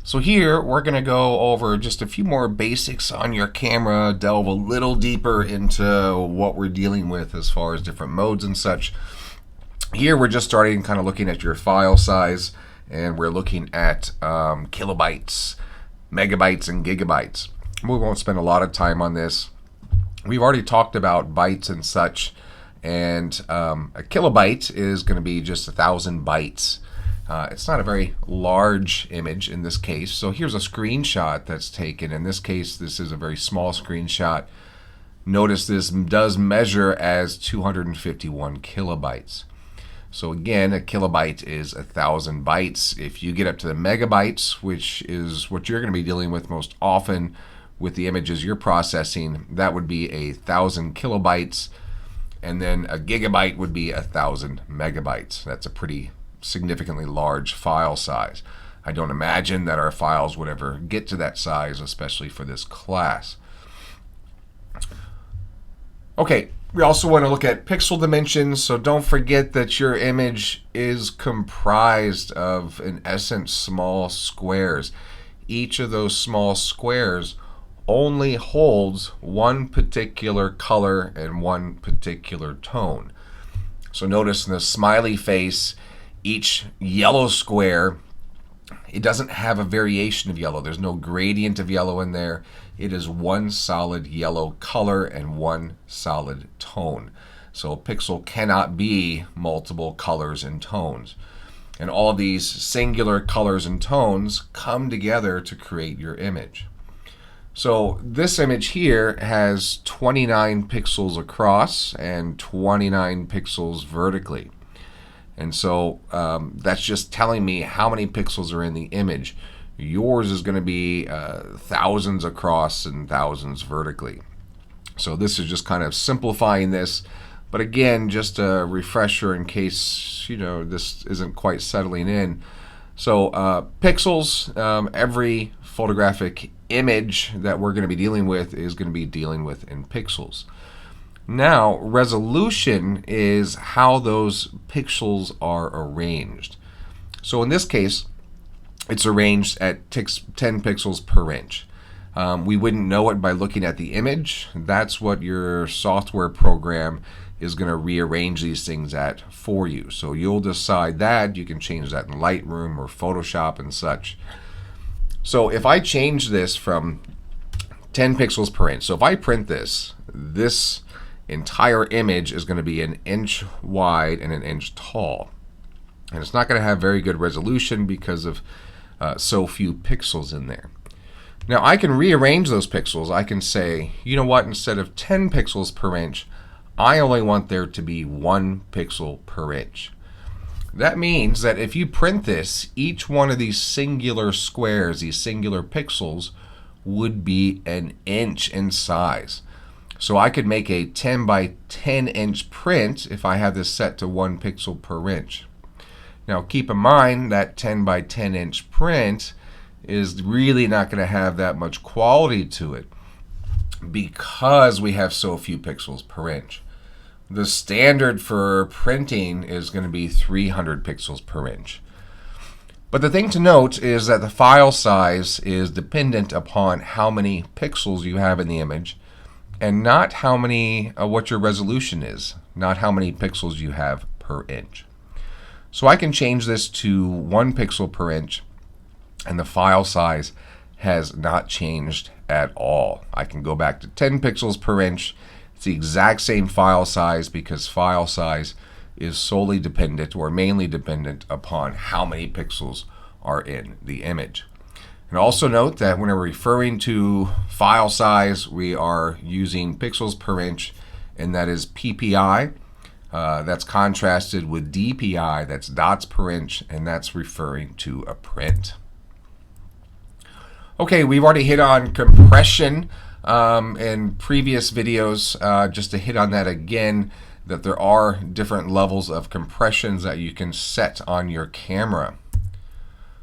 So here we're going to go over just a few more basics on your camera, delve a little deeper into what we're dealing with as far as different modes and such. Here we're just starting kind of looking at your file size, and we're looking at kilobytes, megabytes, and gigabytes. We won't spend a lot of time on this. We've already talked about bytes and such, and a kilobyte is going to be just 1,000 bytes. It's not a very large image in this case. So here's a screenshot that's taken. In this case, this is a very small screenshot. Notice this does measure as 251 kilobytes. So again, a kilobyte is 1,000 bytes. If you get up to the megabytes, which is what you're going to be dealing with most often with the images you're processing, that would be 1,000 kilobytes. And then a gigabyte would be 1,000 megabytes. That's a pretty significantly large file size. I don't imagine that our files would ever get to that size, especially for this class. Okay, we also want to look at pixel dimensions, so don't forget that your image is comprised of, in essence, small squares. Each of those small squares only holds one particular color and one particular tone. So notice in the smiley face, each yellow square, it doesn't have a variation of yellow. There's no gradient of yellow in there. It is one solid yellow color and one solid tone. So a pixel cannot be multiple colors and tones. And all of these singular colors and tones come together to create your image. So this image here has 29 pixels across and 29 pixels vertically. And so that's just telling me how many pixels are in the image. Yours is going to be thousands across and thousands vertically. So this is just kind of simplifying this. But again, just a refresher in case this isn't quite settling in. So pixels, every photographic image that we're going to be dealing with is going to be dealing with in pixels. Now, resolution is how those pixels are arranged. So in this case, it's arranged at 10 pixels per inch. We wouldn't know it by looking at the image. That's what your software program is going to rearrange these things at for you. So you'll decide that. You can change that in Lightroom or Photoshop and such. So if I change this from 10 pixels per inch, so if I print this entire image is going to be 1 inch wide and 1 inch tall. And it's not going to have very good resolution because of so few pixels in there. Now I can rearrange those pixels. I can say, you know what, instead of 10 pixels per inch, I only want there to be 1 pixel per inch. That means that if you print this, each one of these singular squares, these singular pixels, would be 1 inch in size. So I could make a 10 by 10 inch print if I have this set to 1 pixel per inch. Now keep in mind that 10 by 10 inch print is really not going to have that much quality to it because we have so few pixels per inch. The standard for printing is going to be 300 pixels per inch. But the thing to note is that the file size is dependent upon how many pixels you have in the image, and not what your resolution is, not how many pixels you have per inch. So I can change this to 1 pixel per inch, and the file size has not changed at all. I can go back to 10 pixels per inch. It's the exact same file size because file size is solely dependent or mainly dependent upon how many pixels are in the image. And also note that when we're referring to file size, we are using pixels per inch, and that is PPI. That's contrasted with DPI, that's dots per inch, and that's referring to a print. Okay, we've already hit on compression in previous videos. Just to hit on that again, that there are different levels of compressions that you can set on your camera.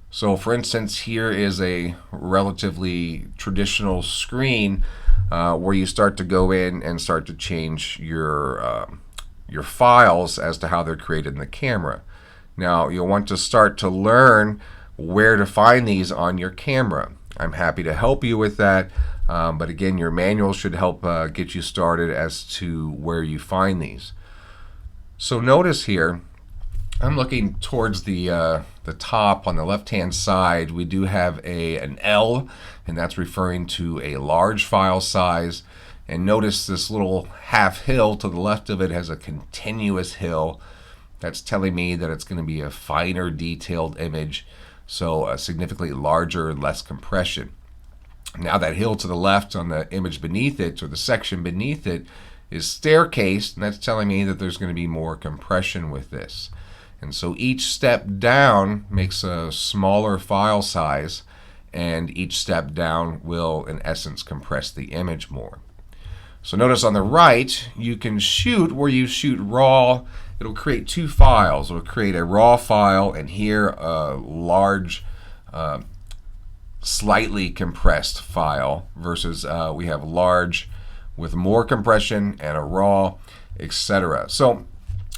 So for instance, here is a relatively traditional screen where you start to go in and start to change your files as to how they're created in the camera. Now you'll want to start to learn where to find these on your camera. I'm happy to help you with that, but again, your manual should help get you started as to where you find these. So notice here, I'm looking towards the top on the left-hand side. We do have an L, and that's referring to a large file size. And notice this little half hill to the left of it has a continuous hill. That's telling me that it's going to be a finer detailed image, so a significantly larger, less compression. Now that hill to the left on the image beneath it, or the section beneath it, is staircased, and that's telling me that there's going to be more compression with this. And so each step down makes a smaller file size, and each step down will, in essence, compress the image more. So notice on the right, you can shoot where you shoot RAW. It'll create two files. It'll create a RAW file, and here a large, slightly compressed file, versus we have large with more compression and a RAW, etc. So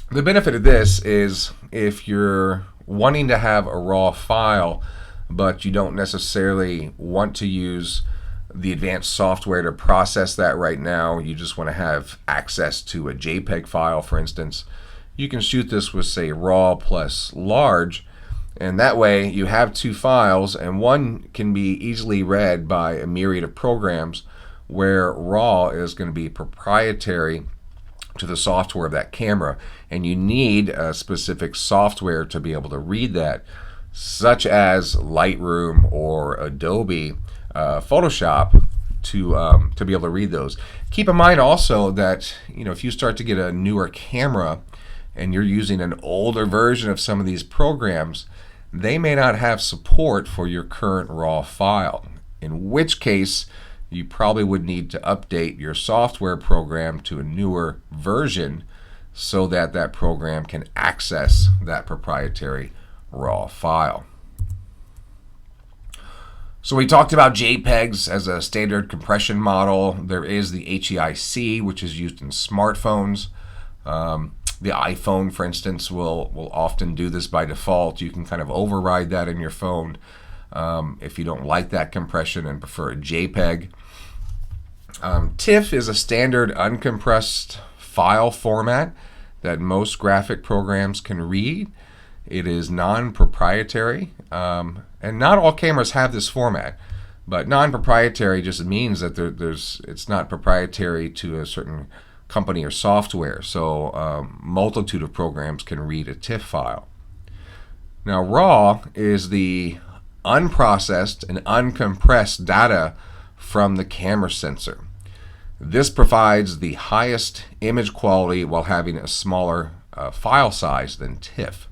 the benefit of this is if you're wanting to have a RAW file, but you don't necessarily want to use the advanced software to process that right now, you just want to have access to a JPEG file, for instance, you can shoot this with, say, RAW plus large, and that way you have two files, and one can be easily read by a myriad of programs, where RAW is going to be proprietary to the software of that camera, and you need a specific software to be able to read that, such as Lightroom or Adobe Photoshop, to be able to read those. Keep in mind also that if you start to get a newer camera and you're using an older version of some of these programs, they may not have support for your current RAW file, in which case you probably would need to update your software program to a newer version so that that program can access that proprietary RAW file. So we talked about JPEGs as a standard compression model. There is the HEIC, which is used in smartphones. The iPhone, for instance, will often do this by default. You can kind of override that in your phone if you don't like that compression and prefer a JPEG. TIFF is a standard uncompressed file format that most graphic programs can read. It is non-proprietary, and not all cameras have this format, but non-proprietary just means that it's not proprietary to a certain company or software, so a multitude of programs can read a TIFF file. Now, RAW is the unprocessed and uncompressed data from the camera sensor. This provides the highest image quality while having a smaller file size than TIFF.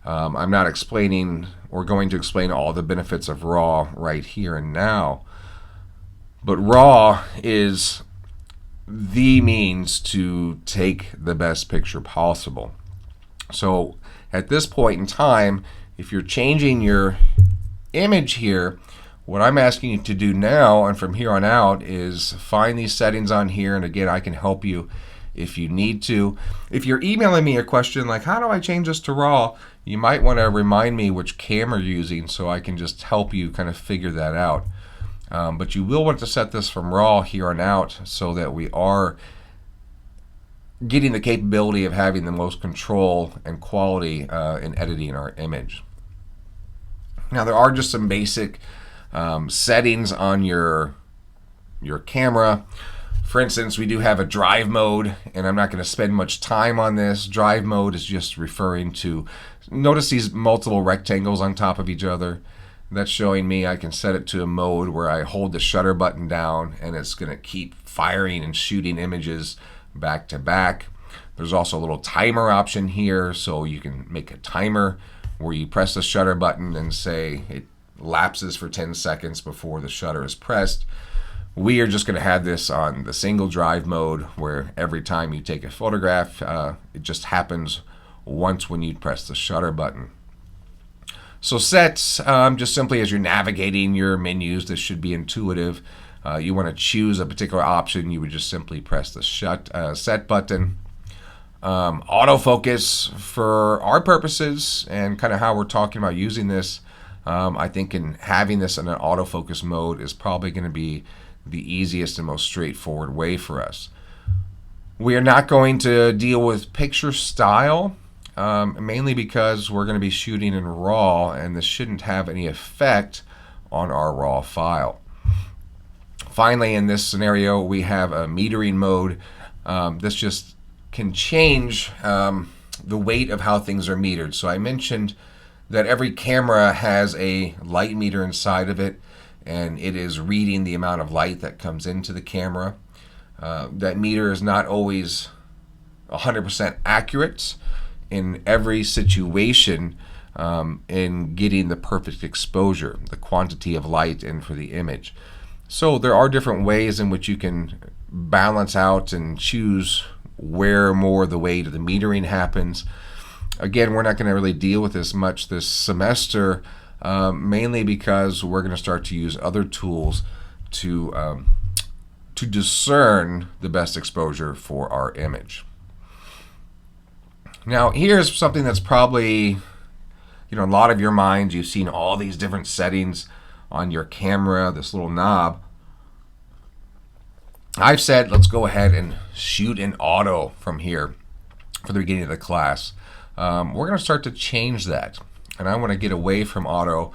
I'm not explaining or going to explain all the benefits of RAW right here and now, but RAW is the means to take the best picture possible. So at this point in time, if you're changing your image here, what I'm asking you to do now and from here on out is find these settings on here, and again, I can help you if you need to. If you're emailing me a question like, how do I change this to RAW, you might want to remind me which camera you're using so I can just help you kind of figure that out. But you will want to set this from RAW here on out so that we are getting the capability of having the most control and quality in editing our image. Now, there are just some basic settings on your camera. For instance, we do have a drive mode, and I'm not going to spend much time on this. Drive mode is just referring to, notice these multiple rectangles on top of each other. That's showing me I can set it to a mode where I hold the shutter button down and it's going to keep firing and shooting images back to back. There's also a little timer option here, so you can make a timer where you press the shutter button and say it lapses for 10 seconds before the shutter is pressed. We are just going to have this on the single drive mode, where every time you take a photograph, it just happens once when you press the shutter button. So sets, just simply as you're navigating your menus, this should be intuitive. You want to choose a particular option, you would just simply press the set button. Autofocus, for our purposes and kind of how we're talking about using this, I think in having this in an autofocus mode is probably going to be the easiest and most straightforward way for us. We are not going to deal with picture style, mainly because we're going to be shooting in RAW, and this shouldn't have any effect on our RAW file. Finally, in this scenario, we have a metering mode. This just can change the weight of how things are metered. So I mentioned that every camera has a light meter inside of it, and it is reading the amount of light that comes into the camera. That meter is not always 100% accurate in every situation in getting the perfect exposure, the quantity of light in for the image. So there are different ways in which you can balance out and choose where more the weight of the metering happens. Again, we're not going to really deal with this much this semester, mainly because we're going to start to use other tools to discern the best exposure for our image. Now, here's something that's probably, a lot of your minds. You've seen all these different settings on your camera, this little knob. I've said, let's go ahead and shoot in auto from here for the beginning of the class. We're going to start to change that, and I want to get away from auto.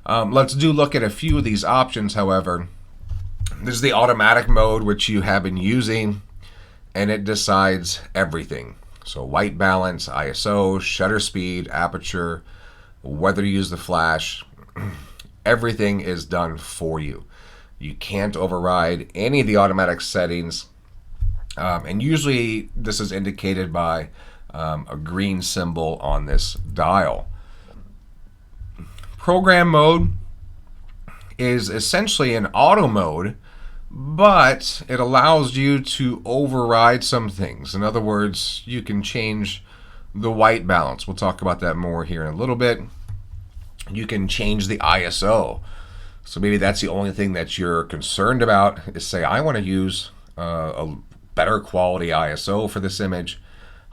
Let's look at a few of these options, however. This is the automatic mode, which you have been using, and it decides everything. So white balance, ISO, shutter speed, aperture, whether you use the flash, everything is done for you. You can't override any of the automatic settings, and usually this is indicated by a green symbol on this dial. Program mode is essentially an auto mode, but it allows you to override some things. In other words, you can change the white balance. We'll talk about that more here in a little bit. You can change the ISO. So maybe that's the only thing that you're concerned about, is say, I want to use a better quality ISO for this image.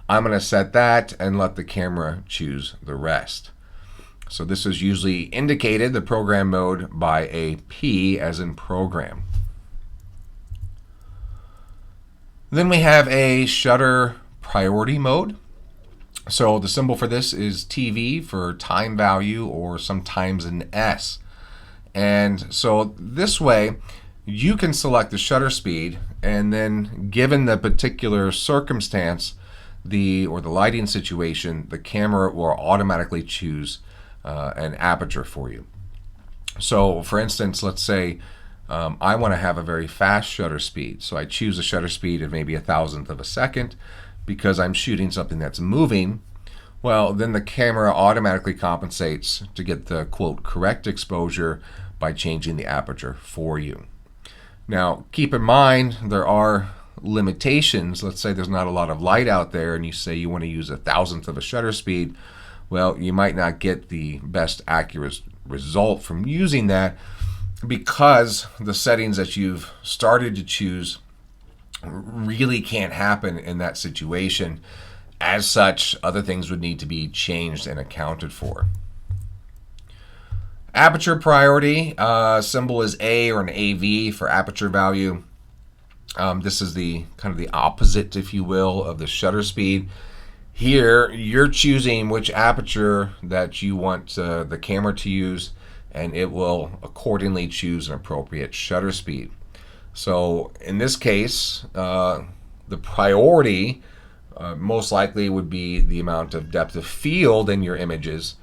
I'm going to set that and let the camera choose the rest. So this is usually indicated, the program mode, by a P as in program. Then we have a shutter priority mode. So the symbol for this is TV for time value, or sometimes an S. And so this way you can select the shutter speed, and then given the particular circumstance, the lighting situation, the camera will automatically choose an aperture for you. So for instance, let's say I want to have a very fast shutter speed. So I choose a shutter speed of maybe 1,000th of a second because I'm shooting something that's moving. Well, then the camera automatically compensates to get the, quote, correct exposure by changing the aperture for you. Now, keep in mind, there are limitations. Let's say there's not a lot of light out there and you say you want to use 1,000th of a shutter speed. Well, you might not get the best accurate result from using that, because the settings that you've started to choose really can't happen in that situation. As such, other things would need to be changed and accounted for. Aperture priority, symbol is A or an AV for aperture value. This is the kind of the opposite, if you will, of the shutter speed. Here, you're choosing which aperture that you want the camera to use, and it will accordingly choose an appropriate shutter speed. So in this case, the priority most likely would be the amount of depth of field in your images,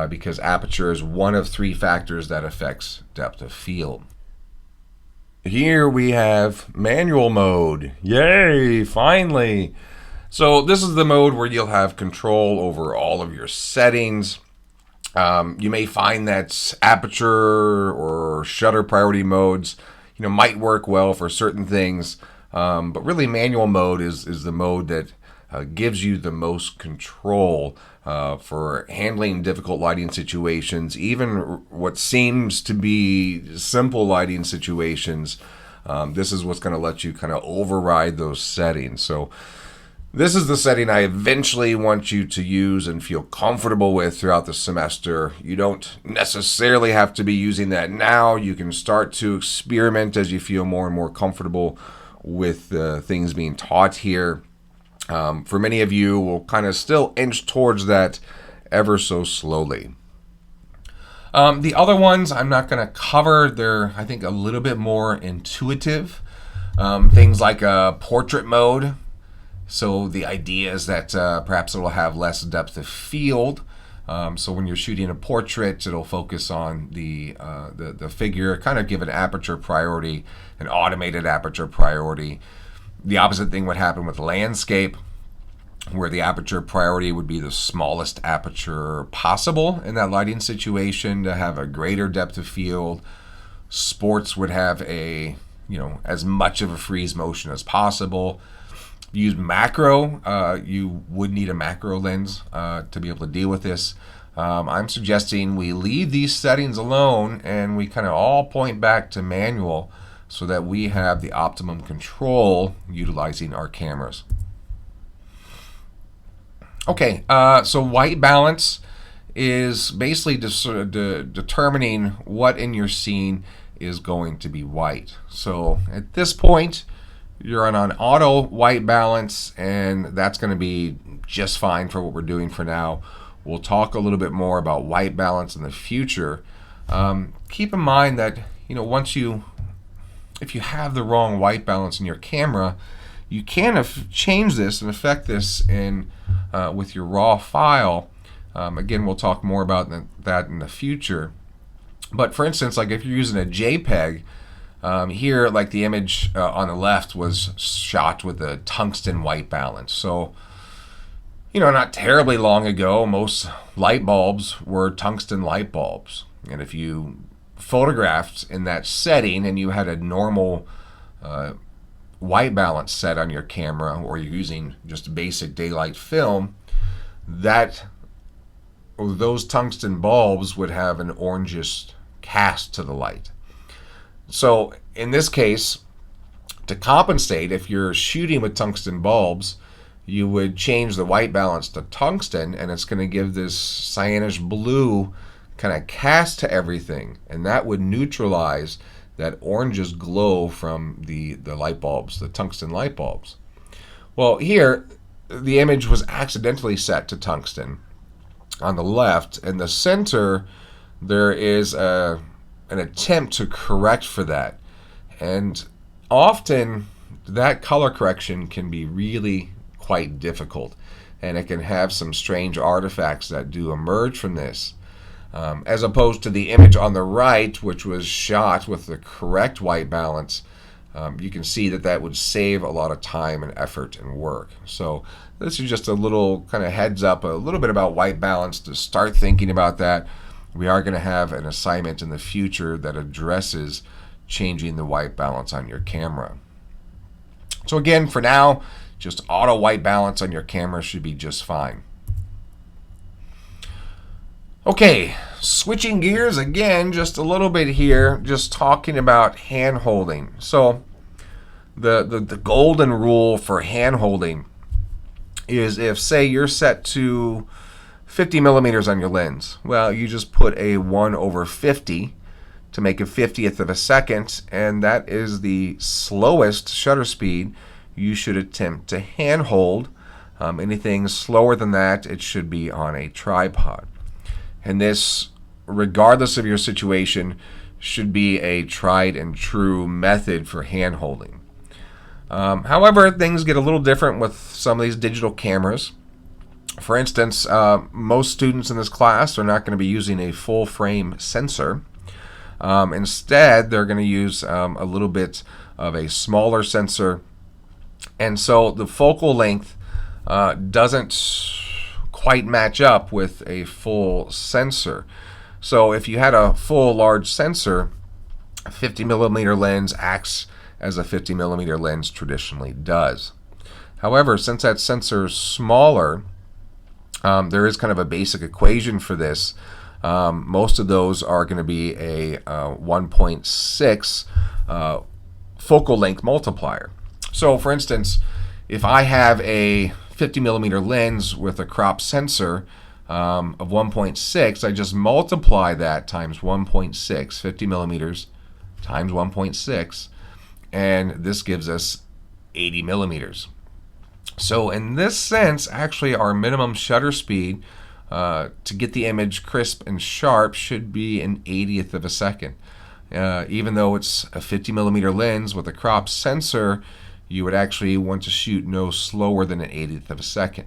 because aperture is one of 3 factors that affects depth of field. Here we have manual mode. Yay, finally! So this is the mode where you'll have control over all of your settings. You may find that aperture or shutter priority modes, might work well for certain things, but really manual mode is the mode that gives you the most control for handling difficult lighting situations, even what seems to be simple lighting situations. This is what's going to let you kind of override those settings. So This is the setting I eventually want you to use and feel comfortable with throughout the semester. You don't necessarily have to be using that now. You can start to experiment as you feel more and more comfortable with the things being taught here. For many of you, we'll kind of still inch towards that ever so slowly. The other ones I'm not going to cover. They're, I think, a little bit more intuitive. Things like portrait mode. So the idea is that perhaps it will have less depth of field. So when you're shooting a portrait, it'll focus on the figure, kind of give an aperture priority, an automated aperture priority. The opposite thing would happen with landscape, where the aperture priority would be the smallest aperture possible in that lighting situation to have a greater depth of field. Sports would have as much of a freeze motion as possible. Use macro, you would need a macro lens to be able to deal with this. I'm suggesting we leave these settings alone and we kind of all point back to manual so that we have the optimum control utilizing our cameras. Okay, so white balance is basically determining what in your scene is going to be white. So at this point, you're on auto white balance, and that's going to be just fine for what we're doing for now. We'll talk a little bit more about white balance in the future. Keep in mind that if you have the wrong white balance in your camera, you can change this and affect this with your raw file. Again, we'll talk more about that in the future. But for instance, like if you're using a JPEG, here, like the image on the left was shot with a tungsten white balance. So, not terribly long ago, most light bulbs were tungsten light bulbs. And if you photographed in that setting and you had a normal white balance set on your camera, or you're using just basic daylight film, those tungsten bulbs would have an orangish cast to the light. So in this case, to compensate, if you're shooting with tungsten bulbs, you would change the white balance to tungsten, and it's going to give this cyanish blue kind of cast to everything, and that would neutralize that orangish glow from the light bulbs, the tungsten light bulbs. Well, here, the image was accidentally set to tungsten on the left. In the center, there is an attempt to correct for that. And often, that color correction can be really quite difficult, and it can have some strange artifacts that do emerge from this. As opposed to the image on the right, which was shot with the correct white balance, you can see that would save a lot of time and effort and work. So this is just a little kind of heads up, a little bit about white balance to start thinking about that. We are going to have an assignment in the future that addresses changing the white balance on your camera. So again, for now, just auto white balance on your camera should be just fine. Okay, switching gears again just a little bit here, just talking about hand holding. So the golden rule for hand holding is if, say, you're set to 50 millimeters on your lens, well, you just put a 1/50 to make a 50th of a second, and that is the slowest shutter speed you should attempt to hand hold. Anything slower than that, it should be on a tripod. And this, regardless of your situation, should be a tried and true method for hand holding. However, things get a little different with some of these digital cameras. For instance, most students in this class are not going to be using a full frame sensor. Instead, they're going to use a little bit of a smaller sensor. And so the focal length doesn't quite match up with a full sensor. So if you had a full large sensor, a 50 millimeter lens acts as a 50 millimeter lens traditionally does. However, since that sensor is smaller, there is kind of a basic equation for this. Most of those are going to be a 1.6 focal length multiplier. So for instance, if I have a 50 millimeter lens with a crop sensor of 1.6, I just multiply that times 1.6, 50 millimeters times 1.6, and this gives us 80 millimeters. So in this sense, actually our minimum shutter speed to get the image crisp and sharp should be an 80th of a second. Even though it's a 50 millimeter lens with a crop sensor, you would actually want to shoot no slower than an 80th of a second.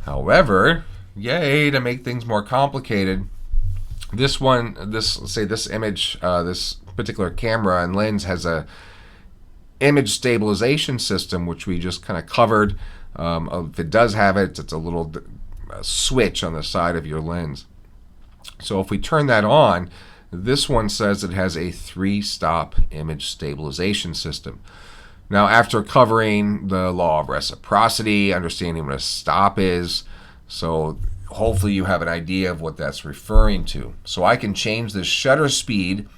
However, yay, to make things more complicated, this image, this particular camera and lens has a image stabilization system, which we just kind of covered. If it does have it, it's a little switch on the side of your lens. So if we turn that on, this one says it has a 3-stop image stabilization system. Now, after covering the law of reciprocity, understanding what a stop is, so hopefully you have an idea of what that's referring to. So I can change the shutter speed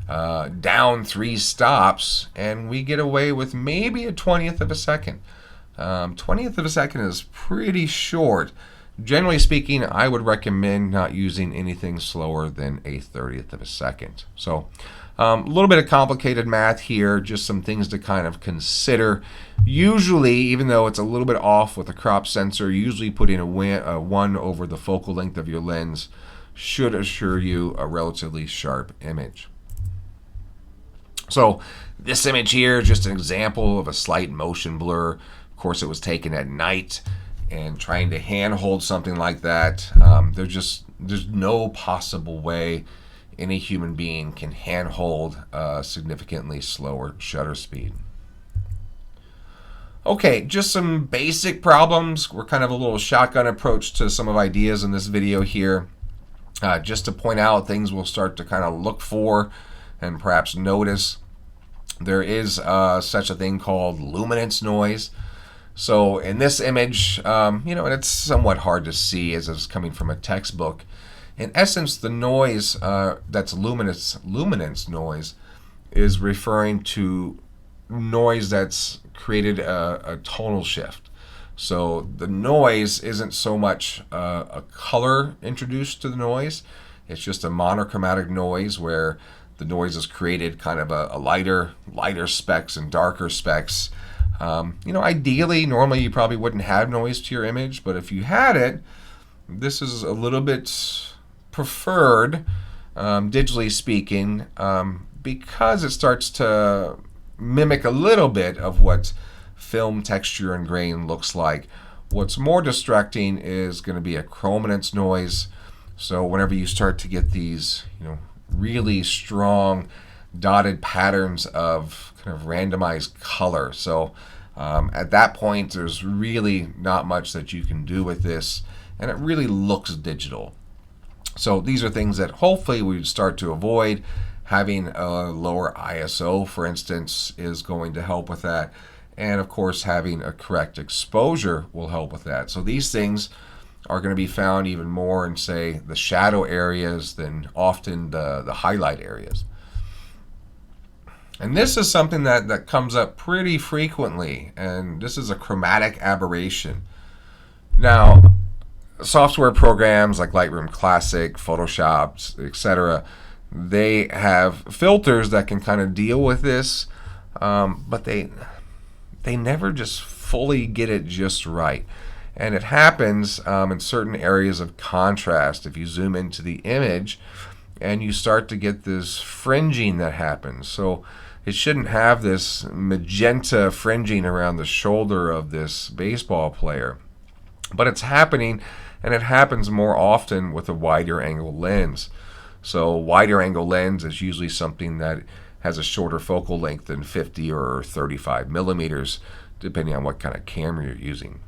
down 3 stops, and we get away with maybe a 20th of a second. 20th of a second is pretty short. Generally speaking, I would recommend not using anything slower than a 30th of a second. So a little bit of complicated math here, just some things to kind of consider. Usually, even though it's a little bit off with a crop sensor, usually putting a 1 over the focal length of your lens should assure you a relatively sharp image. So this image here is just an example of a slight motion blur. Of course, it was taken at night, and trying to handhold something like that, there's no possible way any human being can handhold a significantly slower shutter speed. Okay, just some basic problems. We're kind of a little shotgun approach to some of ideas in this video here. Just to point out things we'll start to kind of look for and perhaps notice. There is such a thing called luminance noise. So in this image, and it's somewhat hard to see as it's coming from a textbook. In essence, the noise that's luminance noise is referring to noise that's created a tonal shift. So the noise isn't so much a color introduced to the noise. It's just a monochromatic noise where the noise is created kind of a lighter specks and darker specks. Ideally, normally you probably wouldn't have noise to your image, but if you had it, this is a little bit preferred, digitally speaking, because it starts to mimic a little bit of what film texture and grain looks like. What's more distracting is going to be a chrominance noise. So whenever you start to get these, really strong dotted patterns of kind of randomized color. So at that point, there's really not much that you can do with this, and it really looks digital. So these are things that hopefully we would start to avoid. Having a lower ISO, for instance, is going to help with that. And of course, having a correct exposure will help with that. So these things are going to be found even more in, say, the shadow areas than often the highlight areas. And this is something that comes up pretty frequently, and this is a chromatic aberration. Now, software programs like Lightroom Classic, Photoshop, etc., they have filters that can kind of deal with this, but they never just fully get it just right. And it happens in certain areas of contrast. If you zoom into the image and you start to get this fringing that happens. So it shouldn't have this magenta fringing around the shoulder of this baseball player. But it's happening, and it happens more often with a wider angle lens. So wider angle lens is usually something that has a shorter focal length than 50 or 35 millimeters, depending on what kind of camera you're using.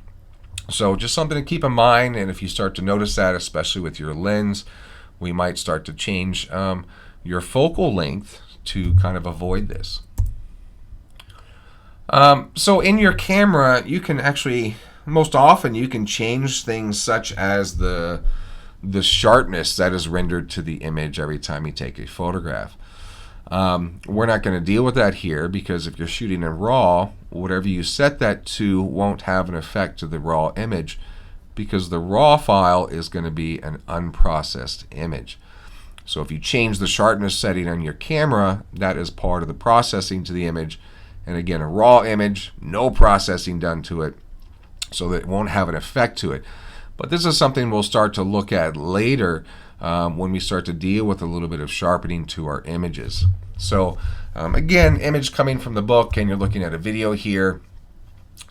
So just something to keep in mind, and if you start to notice that, especially with your lens, we might start to change your focal length to kind of avoid this. So in your camera, you can actually, most often you can change things such as the sharpness that is rendered to the image every time you take a photograph. We're not going to deal with that here because if you're shooting in RAW, whatever you set that to won't have an effect to the raw image because the raw file is going to be an unprocessed image. So if you change the sharpness setting on your camera, that is part of the processing to the image. And again, a raw image, no processing done to it, so that it won't have an effect to it. But this is something we'll start to look at later when we start to deal with a little bit of sharpening to our images. So again, image coming from the book, and you're looking at a video here.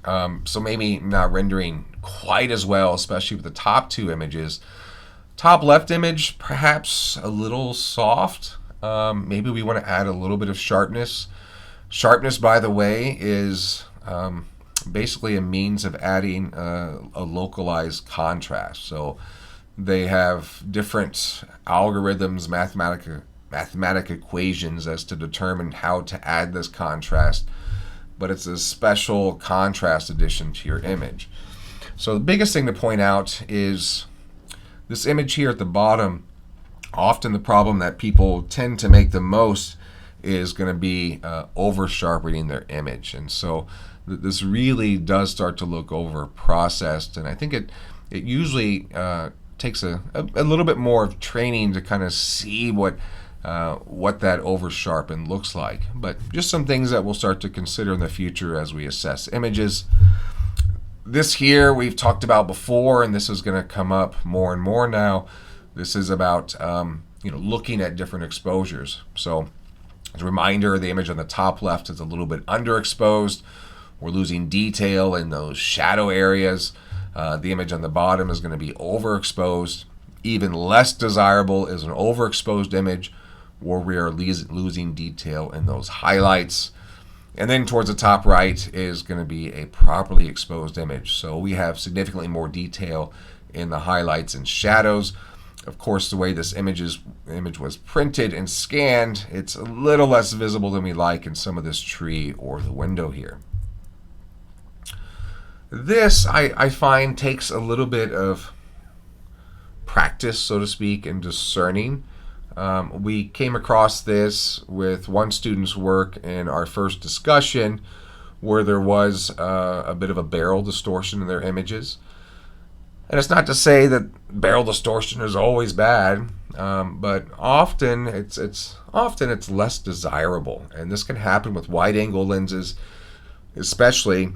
So maybe not rendering quite as well, especially with the top two images. Top left image, perhaps a little soft. Maybe we want to add a little bit of sharpness. Sharpness, by the way, is basically a means of adding a localized contrast. So they have different algorithms, mathematic equations as to determine how to add this contrast, but it's a special contrast addition to your image. So the biggest thing to point out is this image here at the bottom. Often the problem that people tend to make the most is going to be over sharpening their image, and so this really does start to look over processed, and I think it usually takes a little bit more of training to kind of see what that over sharpen looks like. But just some things that we'll start to consider in the future as we assess images. This here we've talked about before, and this is going to come up more and more now. This is about looking at different exposures. So as a reminder, the image on the top left is a little bit underexposed. We're losing detail in those shadow areas. The image on the bottom is going to be overexposed. Even less desirable is an overexposed image where we are losing detail in those highlights. And then towards the top right is going to be a properly exposed image. So we have significantly more detail in the highlights and shadows. Of course, the way this image was printed and scanned, it's a little less visible than we like in some of this tree or the window here. This, I find, takes a little bit of practice, so to speak, in discerning. We came across this with one student's work in our first discussion where there was a bit of a barrel distortion in their images. And it's not to say that barrel distortion is always bad, but often it's less desirable. And this can happen with wide-angle lenses, especially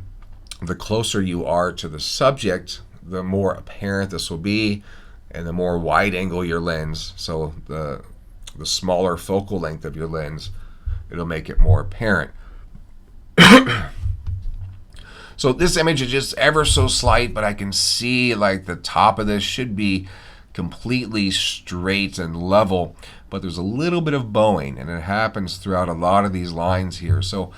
the closer you are to the subject, the more apparent this will be, and the more wide-angle your lens, so the smaller focal length of your lens, it'll make it more apparent. So this image is just ever so slight, but I can see like the top of this should be completely straight and level, but there's a little bit of bowing, and it happens throughout a lot of these lines here. So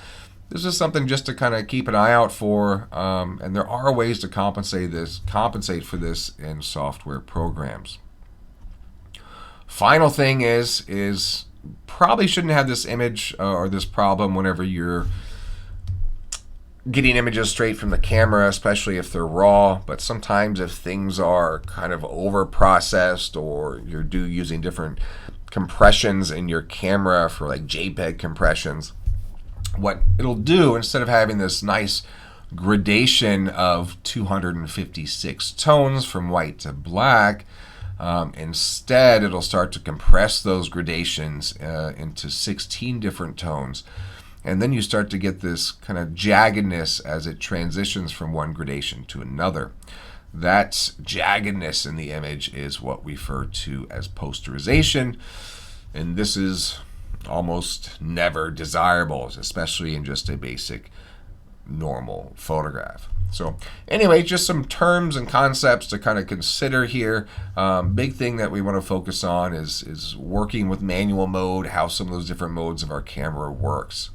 this is something just to kind of keep an eye out for, and there are ways to compensate for this in software programs. Final thing is probably shouldn't have this image or this problem whenever you're getting images straight from the camera, especially if they're raw. But sometimes if things are kind of over processed, or you're using different compressions in your camera for like JPEG compressions, what it'll do, instead of having this nice gradation of 256 tones from white to black, instead it'll start to compress those gradations into 16 different tones. And then you start to get this kind of jaggedness as it transitions from one gradation to another. That jaggedness in the image is what we refer to as posterization, and this is almost never desirable, especially in just a basic normal photograph. So anyway, just some terms and concepts to kind of consider here. Big thing that we want to focus on is working with manual mode, how some of those different modes of our camera works.